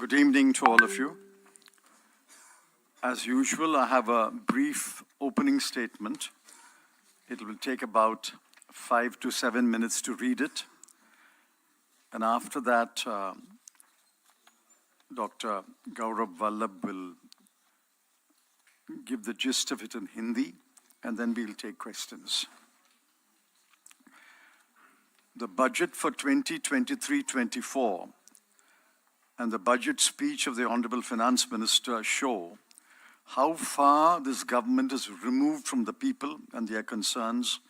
Good evening to all of you. As usual, I have a brief opening statement. It will take about 5 to 7 minutes to read it. And after that, Dr. Gourav Vallabh will give the gist of it in Hindi, and then we'll take questions. The budget for 2023-24 and the budget speech of the Honorable Finance Minister show how far this government is removed from the people and their concerns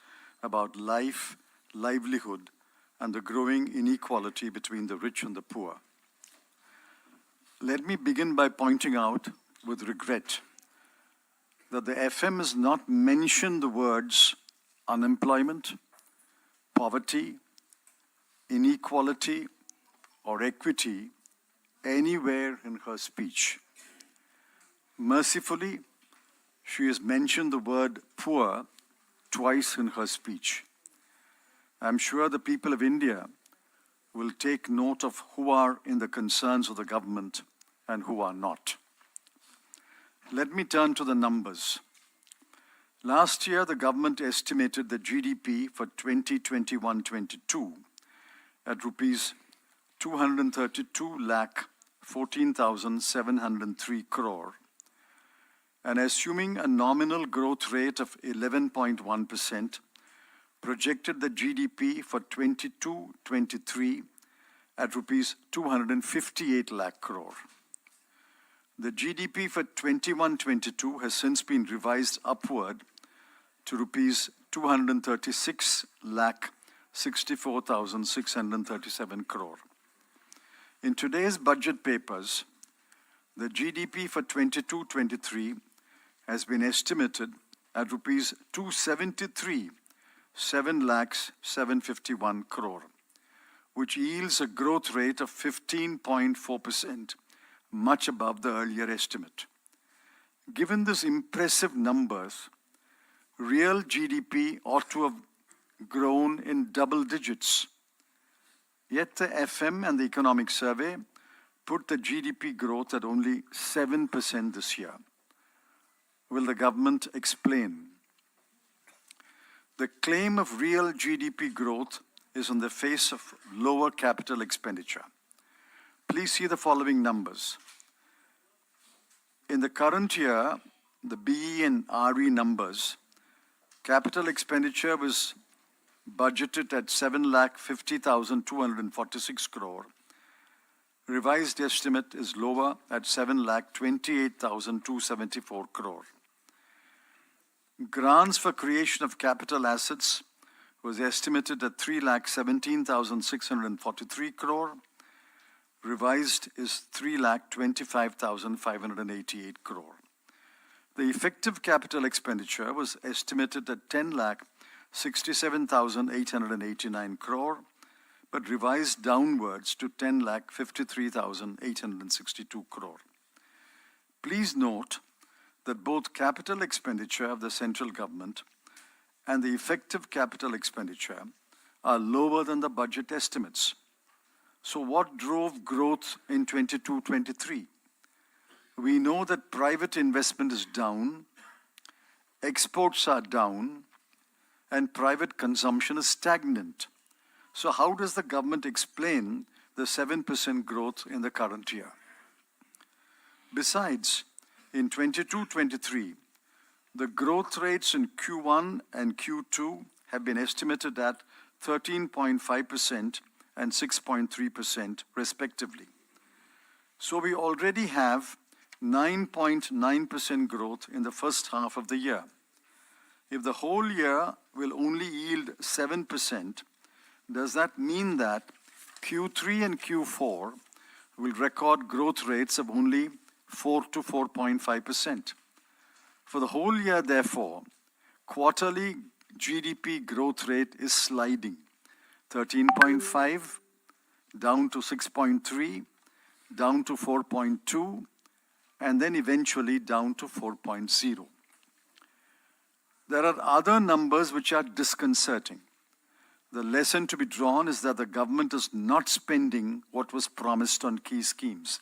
about life, livelihood, and the growing inequality between the rich and the poor. Let me begin by pointing out, with regret, that the FM has not mentioned the words unemployment, poverty, inequality, or equity anywhere in her speech. Mercifully, she has mentioned the word poor twice in her speech. I'm sure the people of India will take note of who are in the concerns of the government and who are not. Let me turn to the numbers. Last year, the government estimated the GDP for 2021-22 at rupees 232,14,703 crore, and assuming a nominal growth rate of 11.1%, projected the GDP for 22-23 at rupees 258 lakh crore. The GDP for 21-22 has since been revised upward to rupees 236 lakh 64,637 crore. In today's budget papers, the GDP for 22-23 has been estimated at rupees 273 7 lakhs 751 crore, which yields a growth rate of 15.4%, much above the earlier estimate. Given these impressive numbers, real GDP ought to have grown in double digits. Yet the FM and the Economic Survey put the GDP growth at only 7% this year. Will the government explain? The claim of real GDP growth is in the face of lower capital expenditure. Please see the following numbers. In the current year, the BE and RE numbers, capital expenditure was budgeted at 7,50,246 crore. Revised estimate is lower at 7,28,274 crore. Grants for creation of capital assets was estimated at 3,17,643 crore. Revised is 3,25,588 crore. The effective capital expenditure was estimated at 10,67,889 crore, but revised downwards to 10,53,862 crore. Please note that both capital expenditure of the central government and the effective capital expenditure are lower than the budget estimates. So what drove growth in 22-23? We know that private investment is down, exports are down, and private consumption is stagnant. So how does the government explain the 7% growth in the current year? Besides, in 22-23, the growth rates in Q1 and Q2 have been estimated at 13.5% and 6.3% respectively. So we already have 9.9% growth in the first half of the year. If the whole year will only yield 7%, does that mean that Q3 and Q4 will record growth rates of only 4 to 4.5%? For the whole year, therefore, quarterly GDP growth rate is sliding, 13.5, down to 6.3, down to 4.2, and then eventually down to 4.0. There are other numbers which are disconcerting. The lesson to be drawn is that the government is not spending what was promised on key schemes.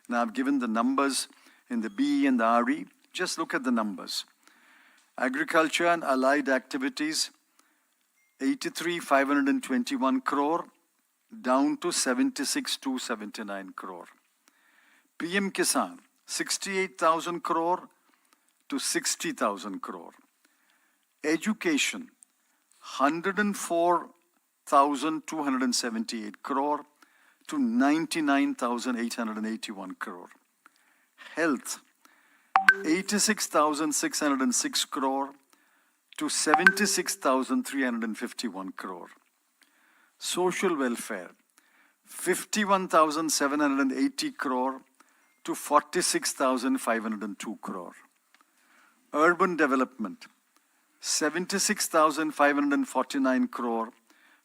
Now, I've given the numbers in the BE and the RE. Just look at the numbers. Agriculture and allied activities, 83,521 crore, down to 76,279 crore. PM Kisan, 68,000 crore to 60,000 crore. Education, 104,278 crore to 99,881 crore. Health, 86,606 crore to 76,351 crore. Social welfare, 51,780 crore to 46,502 crore. Urban development, 76,549 crore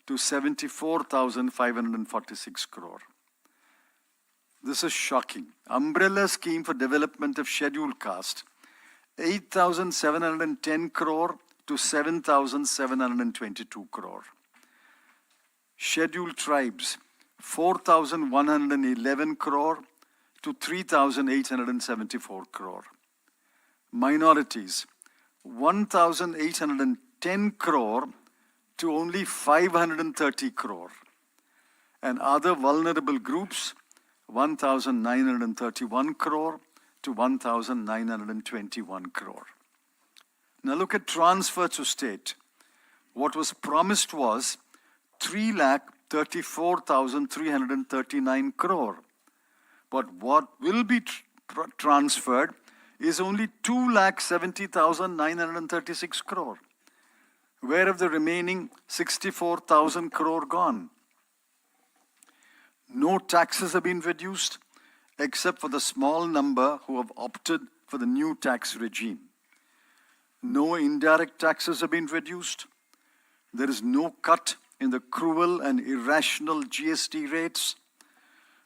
to 74,546 crore. This is shocking. Umbrella scheme for development of scheduled caste, 8,710 crore to 7,722 crore. Scheduled tribes, 4,111 crore to 3,874 crore. Minorities, 1,810 crore to only 530 crore. And other vulnerable groups, 1,931 crore to 1,921 crore. Now look at transfer to state. What was promised was 3,34,339 crore. But what will be transferred is only 2,70,936 crore. Where have the remaining 64,000 crore gone? No taxes have been reduced, except for the small number who have opted for the new tax regime. No indirect taxes have been reduced. There is no cut in the cruel and irrational GST rates.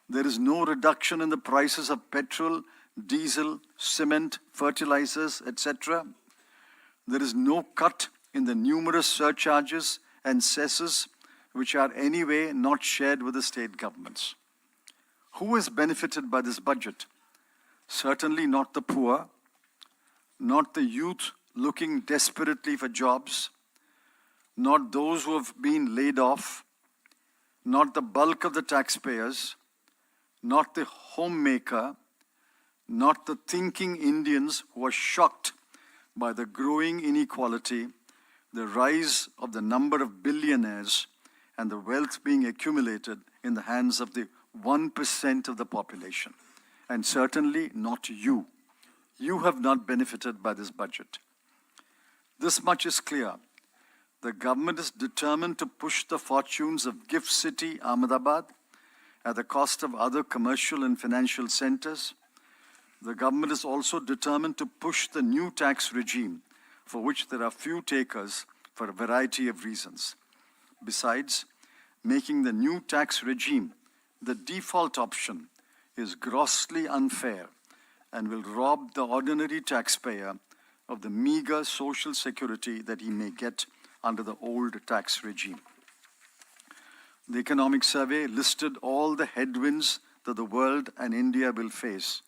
There is no reduction in the prices of petrol, diesel, cement, fertilizers, etc. There is no cut in the numerous surcharges and cesses which are anyway not shared with the state governments. Who has benefited by this budget? Certainly not the poor, not the youth looking desperately for jobs, not those who have been laid off, not the bulk of the taxpayers, not the homemaker, not the thinking Indians who are shocked by the growing inequality, the rise of the number of billionaires, and the wealth being accumulated in the hands of the 1% of the population. And certainly not you. You have not benefited by this budget. This much is clear. The government is determined to push the fortunes of Gift City, Ahmedabad, at the cost of other commercial and financial centers. The government is also determined to push the new tax regime, for which there are few takers for a variety of reasons. Besides, making the new tax regime the default option is grossly unfair and will rob the ordinary taxpayer of the meager social security that he may get under the old tax regime. The Economic Survey listed all the headwinds that the world and India will face,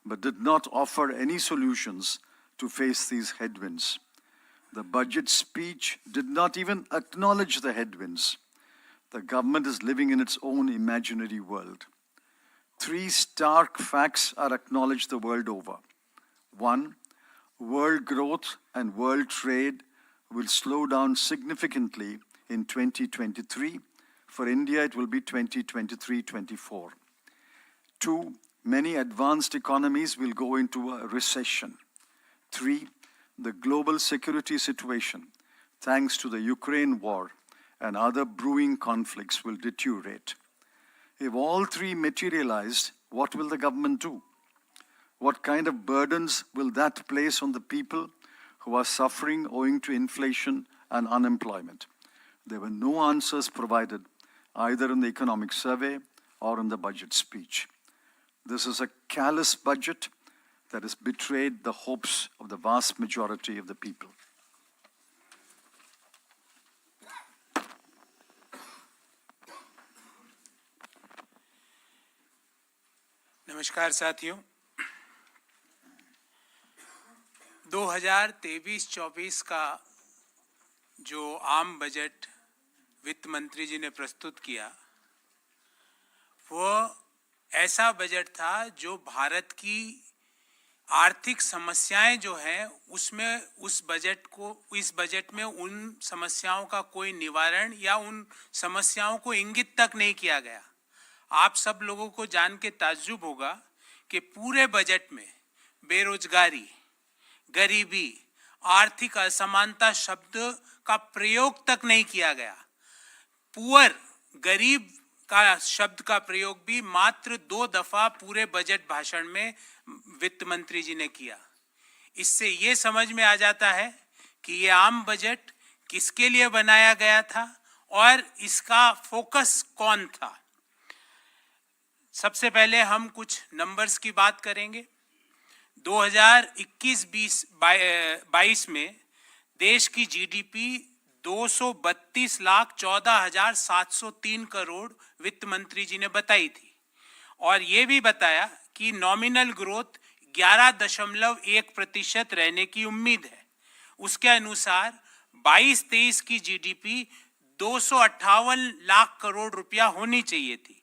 but did not offer any solutions to face these headwinds. The budget speech did not even acknowledge the headwinds. The government is living in its own imaginary world. Three stark facts are acknowledged the world over. One, world growth and world trade will slow down significantly in 2023. For India, it will be 2023-24. Two, many advanced economies will go into a recession. Three, the global security situation, thanks to the Ukraine war and other brewing conflicts, will deteriorate. If all three materialized, what will the government do? What kind of burdens will that place on the people who are suffering owing to inflation and unemployment? There were no answers provided either in the Economic Survey or in the budget speech. This is a callous budget that has betrayed the hopes of the vast majority of the people. नमस्कार साथियों। 2023-24 का जो आम budget वित्त मंत्री जी ने प्रस्तुत किया, वो ऐसा बजट था जो भारत की आर्थिक समस्याएं जो हैं उसमें इस बजट में उन समस्याओं का कोई निवारण या उन समस्याओं को इंगित तक नहीं किया गया। आप सब लोगों को जान के ताज्जुब होगा कि पूरे बजट में बेरोजगारी, गरीबी, आर्थिक असमानता शब्द का प्रयोग तक नहीं किया गया। पुअर, गरीब का शब्द का प्रयोग भी मात्र 2 दफा पूरे बजट भाषण में वित्त मंत्री जी ने किया। इससे ये समझ में आ जाता है कि ये आम बजट किसके लिए बनाया गया था और इसका फोकस कौन था। सबसे पहले हम कुछ नंबर्स की बात करेंगे। 2021-22 में देश की जीडीपी 232,14,703 करोड़ वित्त मंत्री जी ने बताई थी और ये भी बताया कि नॉमिनल ग्रोथ 11.1% रहने की उम्मीद है। उसके अनुसार 22-23 की जीडीपी 258 लाख करोड़ रुपया होनी चाहिए थी,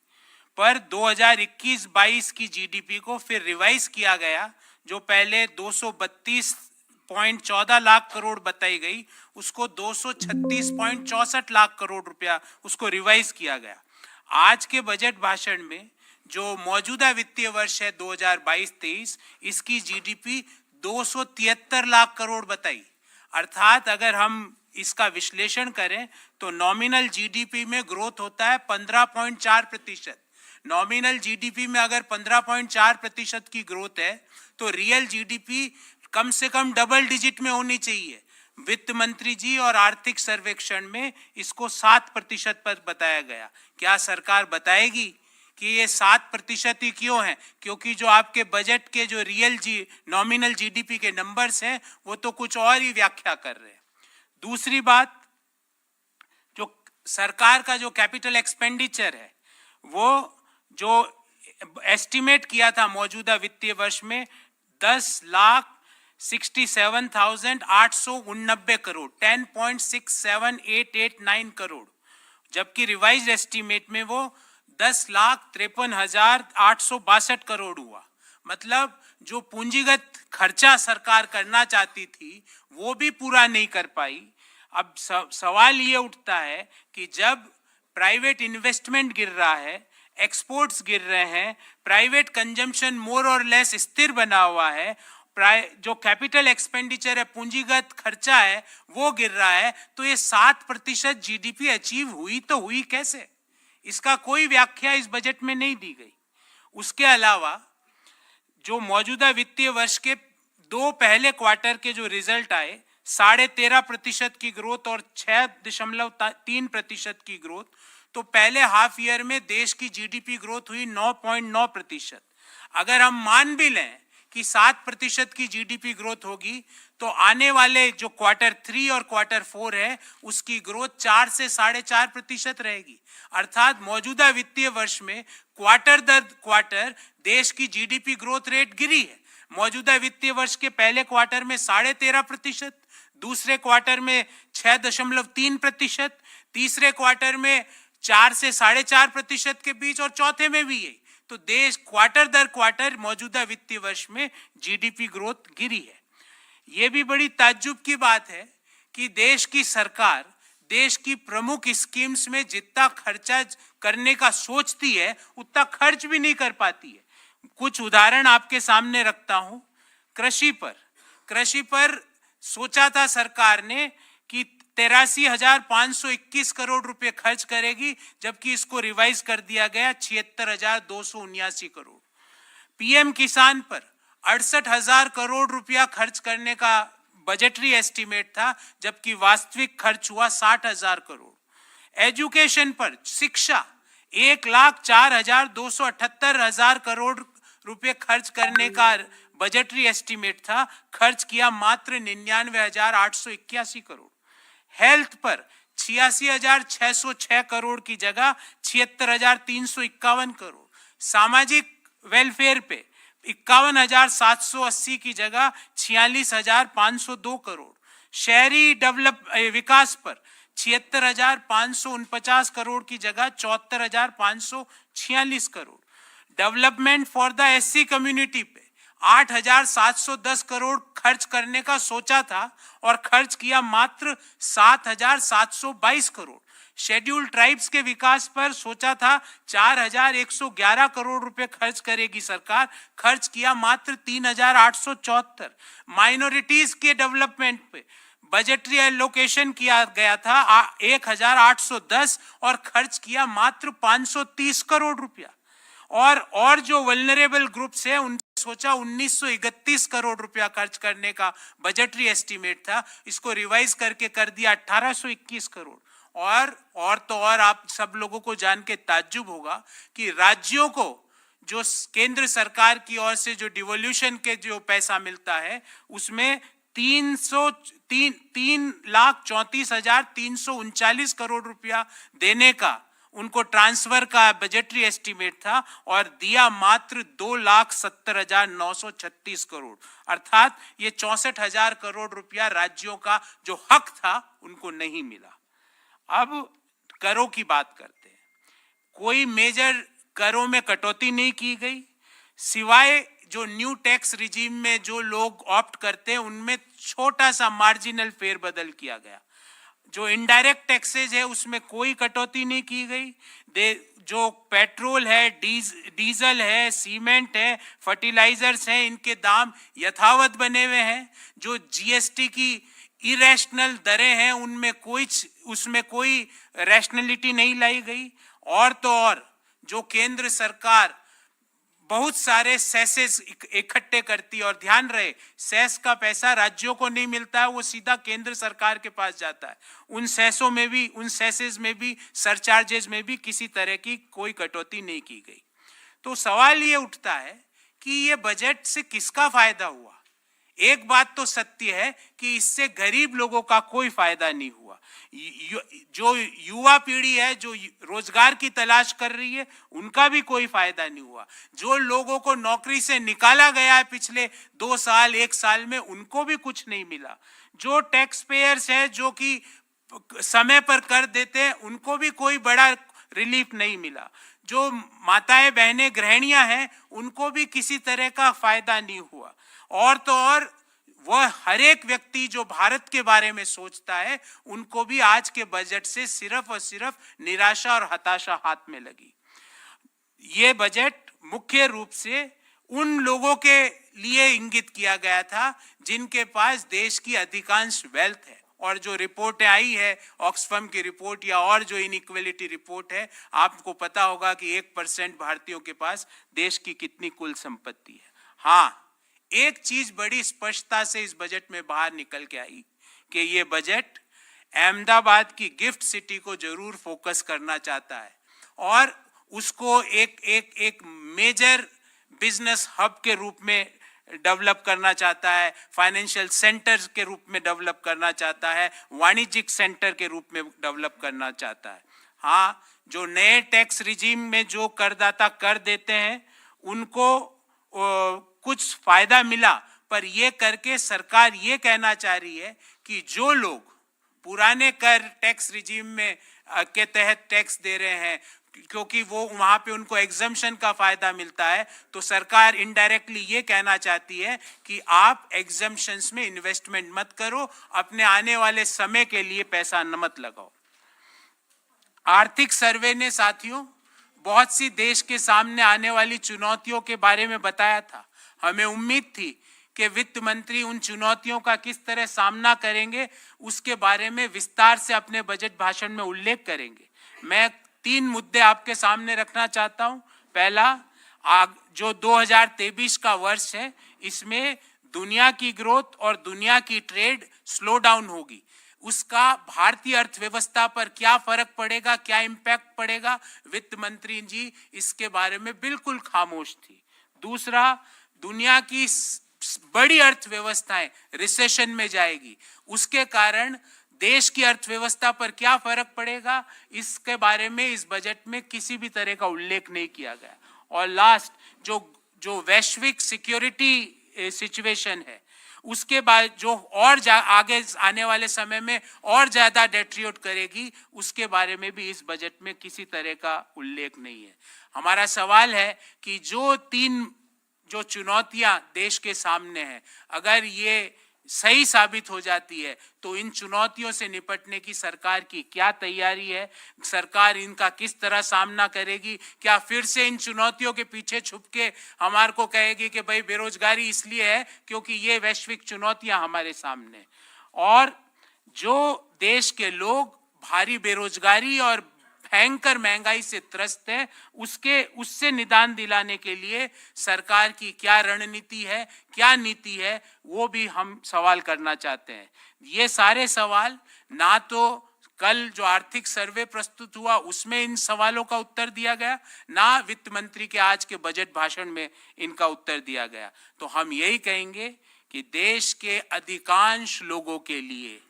पर 2021-22 की जीडीपी को फिर रिवाइज किया गया। जो पहले 232.14 लाख करोड़ बताई गई, उसको 236.64 लाख करोड़ रुपया उसको रिवाइज किया गया। आज के बजट भाषण में जो मौजूदा वित्तीय वर्ष है 2022-23, इसकी जीडीपी 273 लाख करोड़ बताई। अर्थात अगर हम इसका विश्लेषण करें तो नॉमिनल जीडीपी में ग्रोथ होता है 15.4%। नॉमिनल जीडीपी में अगर 15.4% की ग्रोथ है तो रियल जीडीपी कम से कम डबल डिजिट में होनी चाहिए। वित्त मंत्री जी और आर्थिक सर्वेक्षण में इसको 7% पर बताया गया। क्या सरकार बताएगी कि ये 7% ही क्यों है? क्योंकि जो आपके बजट के जो नॉमिनल जीडीपी के नंबर्स हैं वो तो कुछ और ही व्याख्या कर रहे हैं। दूसरी बात, जो सरकार का जो कैपिटल एक्सपेंडिचर है वो जो एस्टिमेट किया था मौजूदा वित्तीय वर्ष में 10,67,889 करोड़, 10.678889 करोड़, जबकि रिवाइज्ड एस्टिमेट में वो 10,53,862 करोड़ हुआ। मतलब जो पूंजीगत खर्चा सरकार करना चाहती थी वो भी पूरा नहीं कर पाई। अब सवाल ये उठता है कि जब प्राइवेट इन्वेस्टमेंट गिर रहा है, एक्सपोर्ट्स गिर रहे हैं, प्राइवेट कंजम्पशन मोर और लेस स्थिर बना हुआ है, जो कैपिटल एक्सपेंडिचर है, पूंजीगत खर्चा है, वो गिर रहा है, तो ये 7% जीडीपी अचीव हुई तो हुई कैसे? इसका कोई व्याख्या इस बजट में नहीं दी गई। उसके अलावा जो मौजूदा वित्तीय वर्ष के 2 पहले क्वार्टर के जो रिजल्ट आए, 13.5% की ग्रोथ और 6.3% की ग्रोथ, तो पहले हाफ ईयर में देश की जीडीपी ग्रोथ हुई 9.9%। अगर हम मान भी लें कि 7% की जीडीपी ग्रोथ होगी तो आने वाले जो क्वार्टर 3 और क्वार्टर 4 है उसकी ग्रोथ 4 से 4.5% रहेगी। अर्थात मौजूदा वित्तीय वर्ष में क्वार्टर दर क्वार्टर देश की जीडीपी ग्रोथ रेट गिरी है। मौजूदा वित्तीय वर्ष के पहले क्वार्टर में 13.5%, दूसरे क्वार्टर में 6.3%, तीसरे क्वार्टर में 4 से 4.5% के बीच और चौथे में भी यही। तो देश क्वार्टर दर क्वार्टर मौजूदा वित्तीय वर्ष में जीडीपी ग्रोथ गिरी है। यह भी बड़ी ताज्जुब की बात है कि देश की सरकार देश की प्रमुख स्कीम्स में जितना खर्चा करने का सोचती है उतना खर्च भी नहीं कर पाती है। कुछ उदाहरण आपके सामने रखता हूं। कृषि पर सोचा था सरकार ने कि 83,521 करोड़ रुपए खर्च करेगी, जबकि इसको रिवाइज कर दिया गया 76,279 करोड़। पीएम किसान पर 68,000 करोड़ रुपया खर्च करने का बजटरी एस्टीमेट था, जबकि वास्तविक खर्च हुआ 60,000 करोड़। एजुकेशन पर, शिक्षा 1,04,278 करोड़ रुपए खर्च करने का बजटरी एस्टीमेट था, खर्च किया मात्र 99,881 करोड़। हेल्थ पर 86,606 करोड़ की जगह 76,351 करोड़। सामाजिक वेलफेयर पे 51,780 की जगह 46,502 करोड़, शहरी विकास पर 76,549 करोड़ की जगह 74,546 crore, development for the SC community पे 8,710 करोड़ खर्च करने का सोचा था और खर्च किया मात्र 7,722 करोड़, शेड्यूल्ड ट्राइब्स के विकास पर सोचा था 4,111 करोड़ रुपए खर्च करेगी सरकार, खर्च किया मात्र 3,874, माइनॉरिटीज के डेवलपमेंट पे बजटरी एलोकेशन किया गया था 1,810 और खर्च किया मात्र 530 करोड़ रुपया, और जो वल्नरेबल ग्रुप्स है उन सोचा 1,931 करोड़ रुपया खर्च करने का बजटरी एस्टीमेट था, इसको रिवाइज करके कर दिया 1,821 करोड़। और आप सब लोगों को जान के ताज्जुब होगा कि राज्यों को जो केंद्र सरकार की ओर से जो डिवोल्यूशन के जो पैसा मिलता है उसमें 3,34,339 करोड़ रुपया देने का उनको ट्रांसफर का बजटरी एस्टीमेट था और दिया मात्र 2,70,936 करोड़, अर्थात ये 64,000 करोड़ रुपया राज्यों का जो हक था उनको नहीं मिला। अब करों की बात करते हैं। कोई मेजर करों में कटौती नहीं की गई, सिवाय जो न्यू टैक्स रिजीम में जो लोग ऑप्ट करते हैं उनमें छोटा सा मार्जिनल फेरबदल किया गया। जो इनडायरेक्ट टैक्सेज है उसमें कोई कटौती नहीं की गई। जो पेट्रोल है, डीजल है, सीमेंट है, फर्टिलाइजर्स हैं, इनके दाम यथावत बने हुए हैं। जो जीएसटी की इरेशनल दरें हैं उसमें कोई रैशनलिटी नहीं लाई गई। और जो केंद्र सरकार बहुत सारे सेसेस इकट्ठे करती है, और ध्यान रहे सेस का पैसा राज्यों को नहीं मिलता है, वो सीधा केंद्र सरकार के पास जाता है। उन सेसेस में भी सरचार्जेस में भी किसी तरह की कोई कटौती नहीं की गई। तो सवाल ये उठता है कि ये बजट से किसका फायदा हुआ। एक बात तो सत्य है कि इससे गरीब लोगों का कोई फायदा नहीं हुआ। जो युवा पीढ़ी है जो रोजगार की तलाश कर रही है उनका भी कोई फायदा नहीं हुआ। जो लोगों को नौकरी से निकाला गया है पिछले 2 साल 1 साल में उनको भी कुछ नहीं मिला। जो टैक्स पेयर्स है जो कि समय पर कर देते हैं उनको भी कोई बड़ा रिलीफ नहीं मिला। जो माताएं बहनें गृहिणियां हैं उनको भी किसी तरह का फायदा नहीं हुआ। और वह हर एक व्यक्ति जो भारत के बारे में सोचता है उनको भी आज के बजट से सिर्फ और सिर्फ निराशा और हताशा हाथ में लगी। ये बजट मुख्य रूप से उन लोगों के लिए इंगित किया गया था जिनके पास देश की अधिकांश वेल्थ है। और जो रिपोर्ट आई है ऑक्सफैम की रिपोर्ट या और जो इनइक्वालिटी रिपोर्ट है, आपको पता होगा कि 1% भारतीयों के पास देश की कितनी कुल संपत्ति है। हाँ, एक चीज बड़ी स्पष्टता से इस बजट में बाहर निकल के आई कि ये बजट अहमदाबाद की गिफ्ट सिटी को जरूर फोकस करना चाहता है और उसको एक मेजर बिजनेस हब के रूप में डेवलप करना चाहता है, फाइनेंशियल सेंटर के रूप में डेवलप करना चाहता है, वाणिज्यिक सेंटर के रूप में डेवलप करना चाहता है। हाँ, जो नए टैक्स रिजीम में जो करदाता कर देते हैं उनको कुछ फायदा मिला, पर ये करके सरकार ये कहना चाह रही है कि जो लोग पुराने कर टैक्स रिजीम में के तहत टैक्स दे रहे हैं क्योंकि वो वहां पे उनको एग्जम्पशन का फायदा मिलता है, तो सरकार इनडायरेक्टली ये कहना चाहती है कि आप एग्जम्पशंस में इन्वेस्टमेंट मत करो, अपने आने वाले समय के लिए पैसा मत लगाओ। आर्थिक सर्वे ने साथियों बहुत सी देश के सामने आने वाली चुनौतियों के बारे में बताया था। हमें उम्मीद थी कि वित्त मंत्री उन चुनौतियों का किस तरह सामना करेंगे उसके बारे में विस्तार से अपने बजट भाषण में उल्लेख करेंगे। मैं 3 मुद्दे आपके सामने रखना चाहता हूं। पहला, जो 2023 का वर्ष है इसमें दुनिया की ग्रोथ और दुनिया की ट्रेड स्लो डाउन होगी, उसका भारतीय अर्थव्यवस्था पर क्या फर्क पड़ेगा, क्या इम्पैक्ट पड़ेगा, वित्त मंत्री जी इसके बारे में बिल्कुल खामोश थी। दूसरा, दुनिया की बड़ी अर्थव्यवस्थाएं रिसेशन में जाएगी, उसके कारण देश की अर्थव्यवस्था पर क्या फर्क पड़ेगा, इसके बारे में इस बजट में किसी भी तरह का उल्लेख नहीं किया गया। और लास्ट, जो जो वैश्विक सिक्योरिटी सिचुएशन है, उसके बाद जो और आगे आने वाले समय में और ज्यादा डेट्रियोट करेगी, उसके बारे में भी इस बजट में किसी तरह का उल्लेख नहीं है। हमारा सवाल है कि जो चुनौतियां देश के सामने हैं, अगर ये सही साबित हो जाती है तो इन चुनौतियों से निपटने की सरकार की क्या तैयारी है, सरकार इनका किस तरह सामना करेगी? क्या फिर से इन चुनौतियों के पीछे छुप के हमारे को कहेगी कि भाई बेरोजगारी इसलिए है क्योंकि ये वैश्विक चुनौतियां हमारे सामने, और जो देश के लोग भारी बेरोजगारी और भयंकर महंगाई से त्रस्त है, उससे निदान दिलाने के लिए सरकार की क्या रणनीति है, क्या नीति है, वो भी हम सवाल करना चाहते हैं। ये सारे सवाल ना तो कल जो आर्थिक सर्वे प्रस्तुत हुआ उसमें इन सवालों का उत्तर दिया गया, ना वित्त मंत्री के आज के बजट भाषण में इनका उत्तर दिया गया। तो हम यही कहेंगे कि देश के अधिकांश लोगों के लिए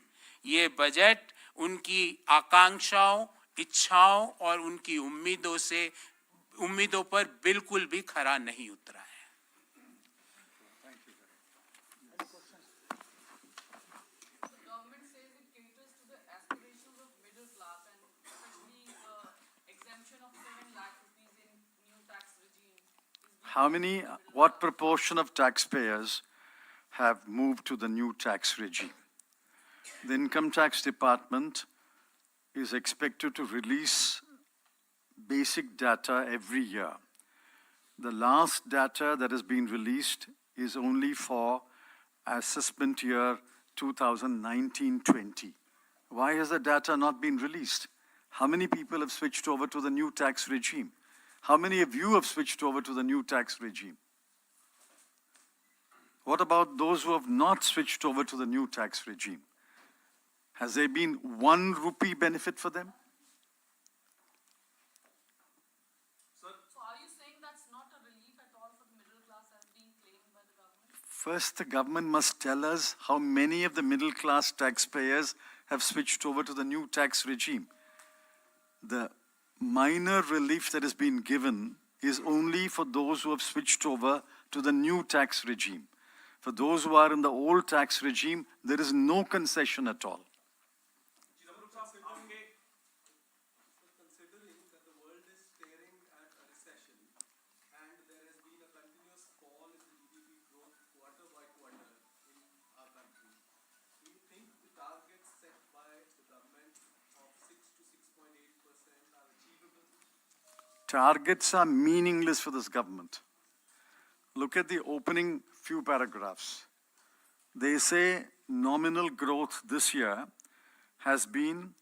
ये बजट उनकी आकांक्षाओं, इच्छाओं और उनकी उम्मीदों पर बिल्कुल भी खरा नहीं उतरा है। What proportion of taxpayers have moved to the new tax regime? The Income Tax Department is expected to release basic data every year. The last data that has been released is only for assessment year 2019-20. Why has the data not been released? How many people have switched over to the new tax regime? How many of you have switched over to the new tax regime? What about those who have not switched over to the new tax regime? Has there been 1 rupee benefit for them? So are you saying that's not a relief at all for the middle class as being claimed by the government? First, the government must tell us how many of the middle class taxpayers have switched over to the new tax regime. The minor relief that has been given is only for those who have switched over to the new tax regime. For those who are in the old tax regime, there is no concession at all. Considering that the world is staring at a recession and there has been a continuous fall in the GDP growth quarter by quarter in our country, do you think the targets set by the government of 6 to 6.8% are achievable? Targets are meaningless for this government. Look at the opening few paragraphs. They say nominal growth this year has been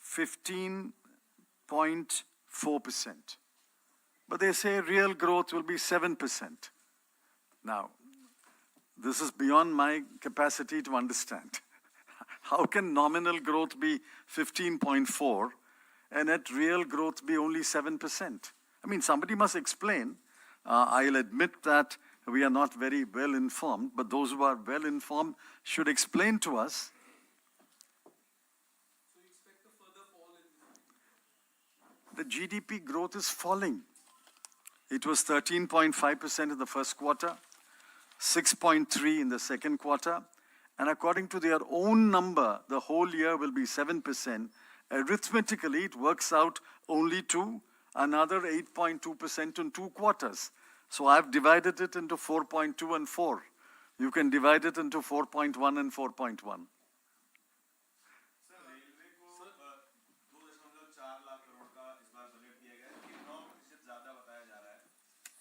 15.4%. But they say real growth will be 7%. Now, this is beyond my capacity to understand. How can nominal growth be 15.4 and at real growth be only 7%? I mean, somebody must explain. I'll admit that we are not very well informed, but those who are well informed should explain to us. So you expect a further fall in The GDP growth is falling. It was 13.5% in the first quarter, 6.3% in the second quarter, and according to their own number, the whole year will be 7%. Arithmetically, it works out only to another 8.2% in 2 quarters. So I've divided it into 4.2 and 4. You can divide it into 4.1 and 4.1.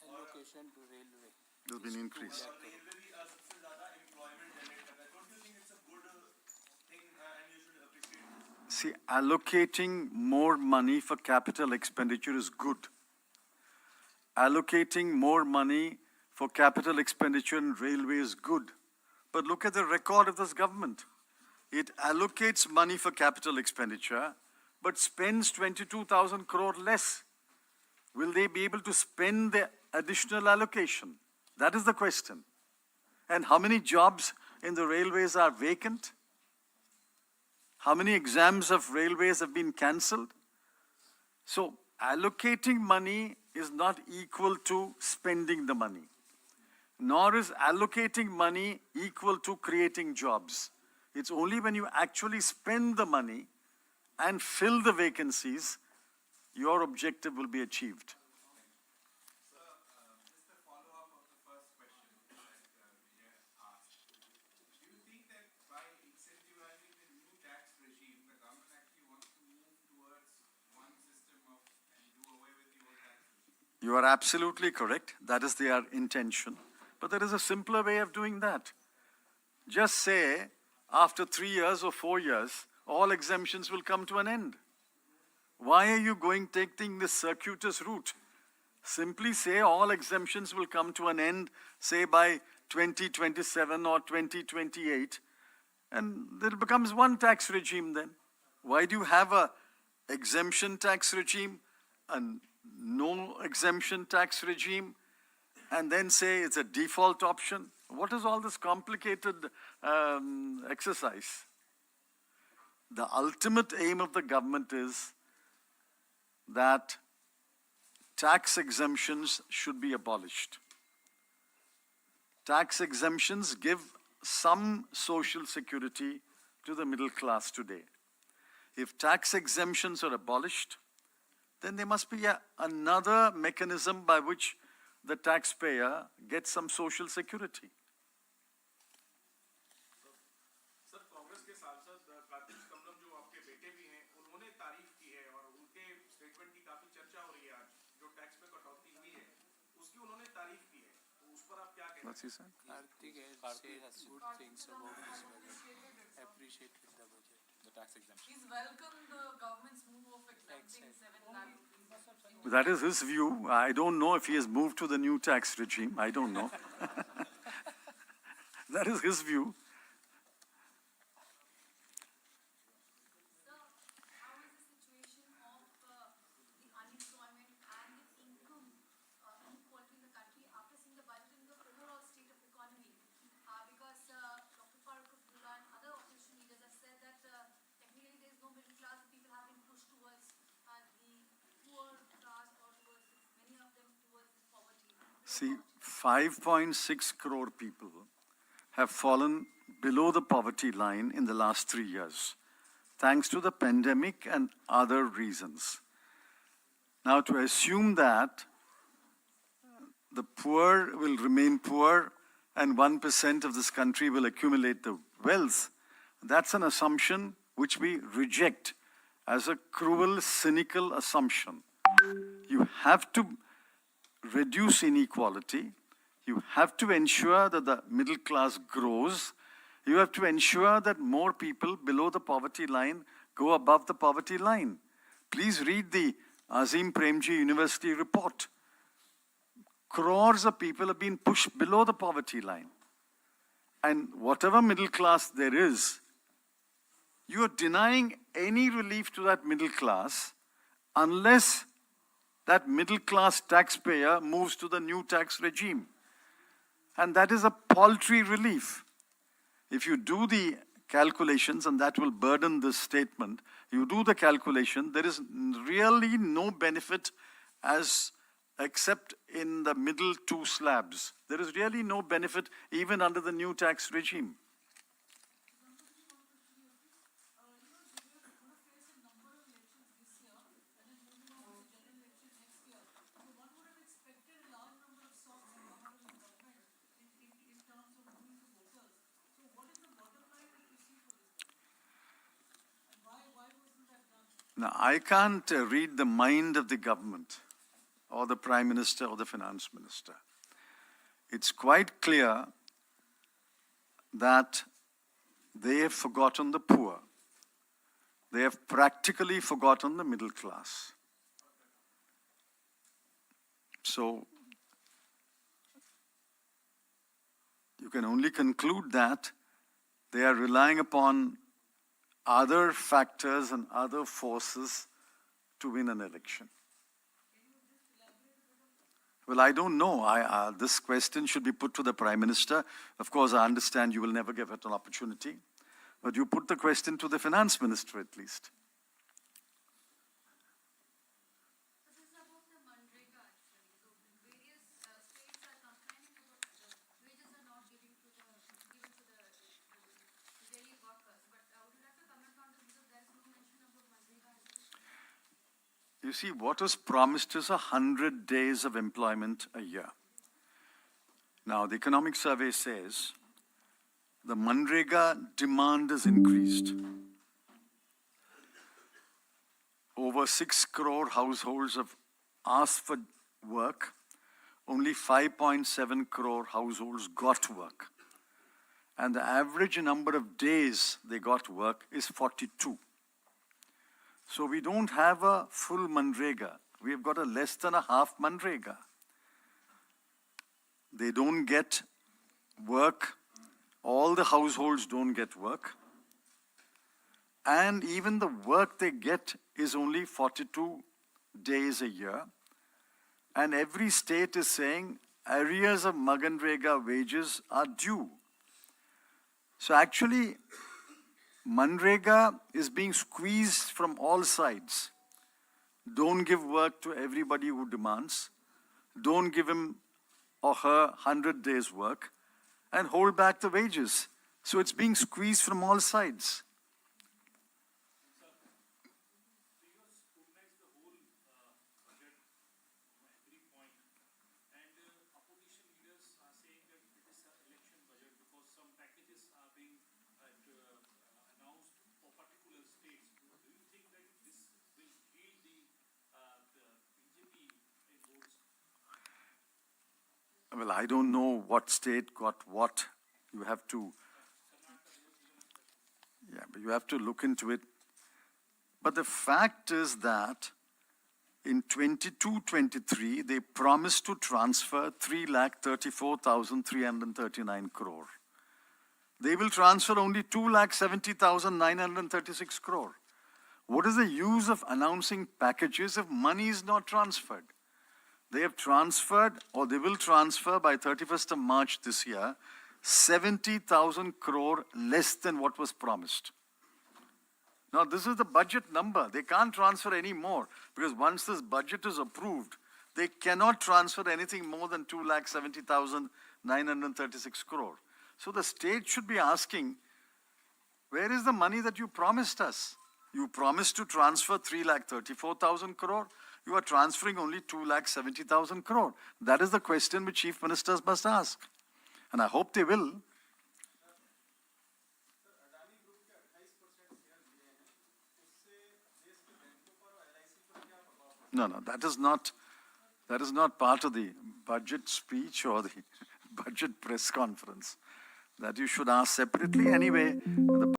Allocation to railway There's been increase. See, allocating more money for capital expenditure is good. Allocating more money for capital expenditure in railway is good. But look at the record of this government. It allocates money for capital expenditure, but spends 22,000 crore less. Will they be able to spend the additional allocation? That is the question. And how many jobs in the railways are vacant? How many exams of railways have been cancelled? So allocating money is not equal to spending the money, nor is allocating money equal to creating jobs. It's only when you actually spend the money and fill the vacancies, your objective will be achieved. Just a follow-up of the first question that Vijay asked. Do you think that by incentivizing the new tax regime, the government actually wants to move towards one system of and do away with the old tax regime? You are absolutely correct. That is their intention. But there is a simpler way of doing that. Just say, after 3 years or 4 years, all exemptions will come to an end. Why are you taking this circuitous route? Simply say all exemptions will come to an end, say by 2027 or 2028, and there becomes one tax regime then. Why do you have a exemption tax regime, a no exemption tax regime, and then say it's a default option? What is all this complicated exercise? The ultimate aim of the government is that tax exemptions should be abolished. Tax exemptions give some social security to the middle class today. If tax exemptions are abolished, then there must be another mechanism by which the taxpayer gets some social security. Sir Congress के सांसद कार्तिक चिदम्बरम जो आपके बेटे भी हैं उन्होंने तारीफ की है और उनके स्टेटमेंट की काफी चर्चा हो रही है आज जो टैक्स में कटौती हुई है उसकी उन्होंने तारीफ की है तो उस पर आप क्या कहते हैं? What's he saying? Karthik has said good things about this budget. Appreciated the budget. The tax exemption. He's welcomed the government's move of exempting 7 lakh rupees. That is his view. I don't know if he has moved to the new tax regime. I don't know. That is his view. Sir, how is the situation of the unemployment and the income inequality in the country after seeing the budget and the overall state of the economy? Because Dr. Farooq Abdullah and other opposition leaders have said that technically there is no middle class, people have been pushed towards the poor class or towards many of them towards poverty. See, 5.6 crore people have fallen below the poverty line in the last 3 years, thanks to the pandemic and other reasons. Now, to assume that the poor will remain poor and 1% of this country will accumulate the wealth, that's an assumption which we reject as a cruel, cynical assumption. You have to reduce inequality. You have to ensure that the middle class grows. You have to ensure that more people below the poverty line go above the poverty line. Please read the Azim Premji University report. Crores of people have been pushed below the poverty line. And whatever middle class there is, you are denying any relief to that middle class unless that middle class taxpayer moves to the new tax regime. And that is a paltry relief. If you do the calculations, and that will burden this statement, you do the calculation, there is really no benefit except in the middle two slabs. There is really no benefit even under the new tax regime. Now, I can't read the mind of the government or the Prime Minister or the Finance Minister. It's quite clear that they have forgotten the poor. They have practically forgotten the middle class. So, you can only conclude that they are relying upon other factors and other forces to win an election. Well, I don't know. This question should be put to the Prime Minister. Of course, I understand you will never give it an opportunity. But you put the question to the Finance Minister at least. This is about the Manrega actually. You see, what is promised is 100 days of employment a year. Now, the economic survey says the Manrega demand is increased. Over 6 crore households have asked for work. Only 5.7 crore households got work. And the average number of days they got work is 42. So we don't have a full Manrega. We've got a less than a half Manrega. They don't get work. All the households don't get work. And even the work they get is only 42 days a year. And every state is saying arrears of Manrega wages are due. So actually, Manrega is being squeezed from all sides. Don't give work to everybody who demands. Don't give him or her 100 days work and hold back the wages. So it's being squeezed from all sides. Well, I don't know what state got what. You have to, but you have to look into it. But the fact is that in 22-23, they promised to transfer 3,34,339 crore. They will transfer only 2,70,936 crore. What is the use of announcing packages if money is not transferred? They have transferred, or they will transfer by 31st of March this year, 70,000 crore less than what was promised. Now, this is the budget number. They can't transfer any more because once this budget is approved, they cannot transfer anything more than 2,70,936 crore. So the state should be asking, where is the money that you promised us? You promised to transfer 3,34,000 crore. You are transferring only 2,70,000 crore. That is the question which chief ministers must ask. And I hope they will. No, that is not part of the budget speech or the budget press conference. That you should ask separately. Anyway, the